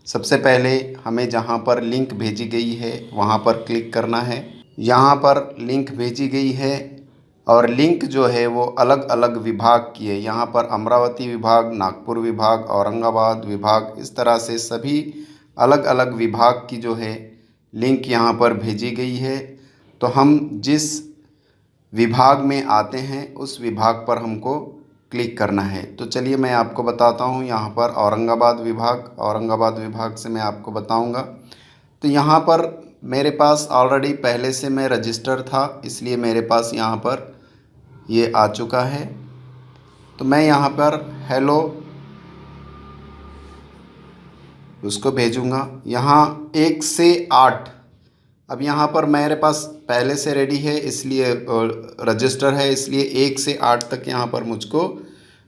सबसे पहले हमें जहाँ पर लिंक भेजी गई है वहाँ पर क्लिक करना है। यहाँ पर लिंक भेजी गई है और लिंक जो है वो अलग अलग विभाग की है। यहाँ पर अमरावती विभाग, नागपुर विभाग, औरंगाबाद विभाग, इस तरह से सभी अलग अलग विभाग की जो है लिंक यहाँ पर भेजी गई है। तो हम जिस विभाग में आते हैं उस विभाग पर हमको क्लिक करना है। तो चलिए मैं आपको बताता हूँ। यहाँ पर औरंगाबाद विभाग से मैं आपको बताऊँगा। तो यहाँ पर मेरे पास ऑलरेडी पहले से मैं रजिस्टर था, इसलिए मेरे पास यहाँ पर ये आ चुका है। तो मैं यहाँ पर हेलो उसको भेजूँगा। यहाँ 1 से 8, अब यहाँ पर मेरे पास पहले से रेडी है, इसलिए रजिस्टर है, इसलिए 1 से 8 तक यहाँ पर मुझको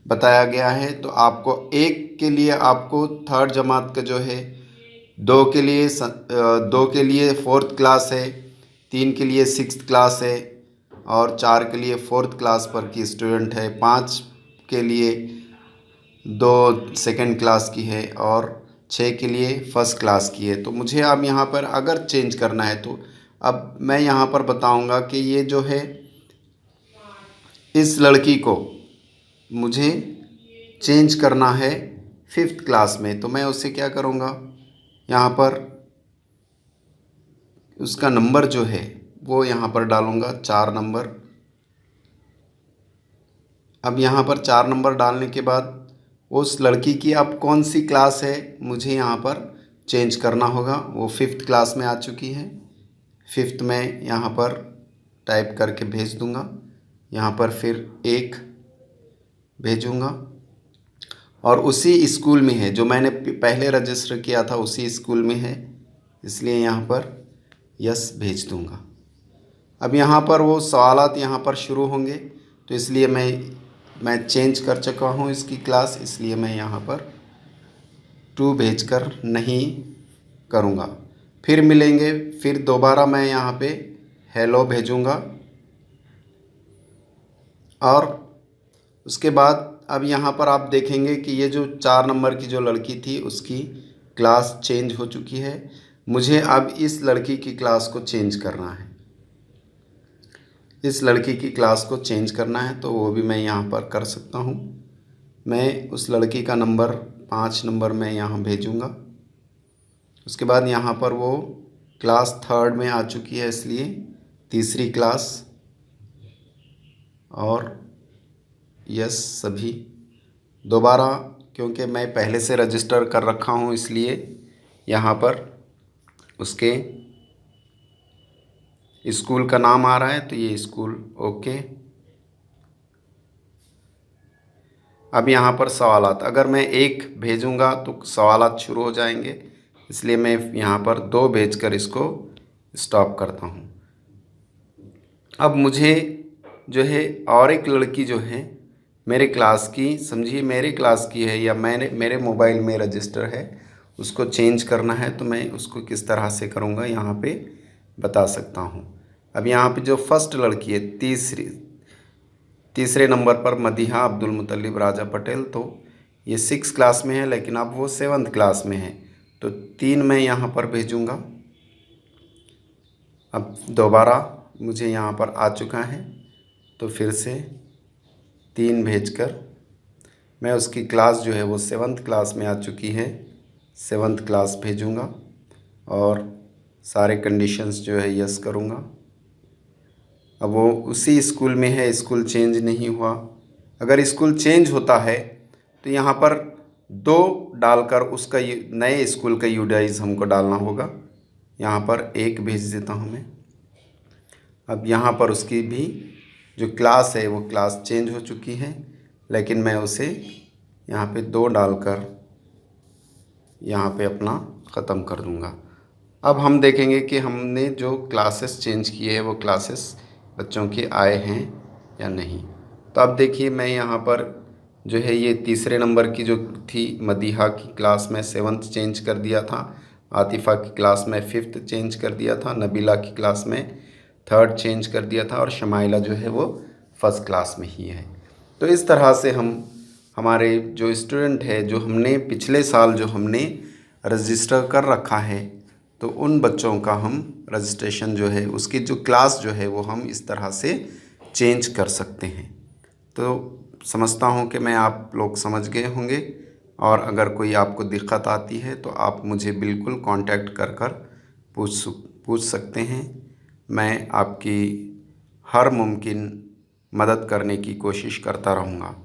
बताया गया है। तो आपको 1 के लिए आपको थर्ड जमात का जो है, 2 के लिए 4th क्लास है, 3 के लिए 6th क्लास है और 4 के लिए 4th क्लास पर की स्टूडेंट है, 5 के लिए 2 सेकंड क्लास की है और 6 के लिए फर्स्ट क्लास की है। तो मुझे अब यहाँ पर अगर चेंज करना है तो अब मैं यहाँ पर बताऊँगा कि ये जो है इस लड़की को मुझे चेंज करना है 5th क्लास में। तो मैं उससे क्या करूँगा, यहाँ पर उसका नंबर जो है वो यहाँ पर डालूँगा, 4 नंबर। अब यहाँ पर 4 नंबर डालने के बाद उस लड़की की अब कौन सी क्लास है मुझे यहाँ पर चेंज करना होगा। वो 5th क्लास में आ चुकी है, 5th में यहाँ पर टाइप करके भेज दूँगा। यहाँ पर फिर 1 भेजूँगा और उसी स्कूल में है जो मैंने पहले रजिस्टर किया था, उसी स्कूल में है, इसलिए यहाँ पर यस भेज दूँगा। अब यहाँ पर वो सवालात यहाँ पर शुरू होंगे, तो इसलिए मैं चेंज कर चुका हूँ इसकी क्लास, इसलिए मैं यहाँ पर 2 भेजकर नहीं करूँगा। फिर मिलेंगे, फिर दोबारा मैं यहाँ पे हेलो भेजूँगा और उसके बाद अब यहाँ पर आप देखेंगे कि ये जो 4 नंबर की जो लड़की थी उसकी क्लास चेंज हो चुकी है। मुझे अब इस लड़की की क्लास को चेंज करना है, इस लड़की की क्लास को चेंज करना है, तो वो भी मैं यहाँ पर कर सकता हूँ। मैं उस लड़की का नंबर 5 नंबर मैं यहाँ भेजूँगा। उसके बाद यहाँ पर वो क्लास 3rd में आ चुकी है, इसलिए 3री क्लास और यस सभी दोबारा, क्योंकि मैं पहले से रजिस्टर कर रखा हूँ इसलिए यहाँ पर उसके स्कूल का नाम आ रहा है, तो ये स्कूल ओके। अब यहाँ पर सवालात, अगर मैं 1 भेजूँगा तो सवालात शुरू हो जाएंगे, इसलिए मैं यहाँ पर 2 भेजकर इसको स्टॉप करता हूँ। अब मुझे जो है और एक लड़की जो है मेरे क्लास की, समझिए मेरे क्लास की है या मेरे मोबाइल में रजिस्टर है, उसको चेंज करना है। तो मैं उसको किस तरह से करूँगा यहाँ पे बता सकता हूँ। अब यहाँ पे जो फर्स्ट लड़की है, तीसरे नंबर पर मदीहा अब्दुल मुतल्लिब राजा पटेल, तो ये 6 क्लास में है, लेकिन अब वो 7th क्लास में है, तो 3 मैं यहाँ पर भेजूँगा। अब दोबारा मुझे यहाँ पर आ चुका है, तो फिर से 3 भेजकर मैं उसकी क्लास जो है वो 7th क्लास में आ चुकी है, 7th क्लास भेजूँगा और सारे कंडीशंस जो है यस करूँगा। अब वो उसी स्कूल में है, स्कूल चेंज नहीं हुआ। अगर स्कूल चेंज होता है तो यहाँ पर 2 डालकर उसका नए स्कूल का यूडाइज हमको डालना होगा। यहाँ पर 1 भेज देता हूँ मैं। अब यहाँ पर उसकी भी जो क्लास है वो क्लास चेंज हो चुकी है, लेकिन मैं उसे यहाँ पे 2 डालकर यहाँ पे अपना ख़त्म कर दूँगा। अब हम देखेंगे कि हमने जो क्लासेस चेंज किए हैं वो क्लासेस बच्चों के आए हैं या नहीं। तो अब देखिए मैं यहाँ पर जो है ये 3रे नंबर की जो थी मदीहा की क्लास में 7th चेंज कर दिया था, आतिफ़ा की क्लास में 5th चेंज कर दिया था, नबीला की क्लास में 3rd चेंज कर दिया था और शमाइला जो है वो 1st क्लास में ही है। तो इस तरह से हम हमारे जो स्टूडेंट है, जो हमने पिछले साल जो हमने रजिस्टर कर रखा है तो उन बच्चों का हम रजिस्ट्रेशन जो है उसकी जो क्लास जो है वो हम इस तरह से चेंज कर सकते हैं। तो समझता हूँ कि मैं आप लोग समझ गए होंगे, और अगर कोई आपको दिक्कत आती है तो आप मुझे बिल्कुल कांटेक्ट कर पूछ सकते हैं। मैं आपकी हर मुमकिन मदद करने की कोशिश करता रहूँगा।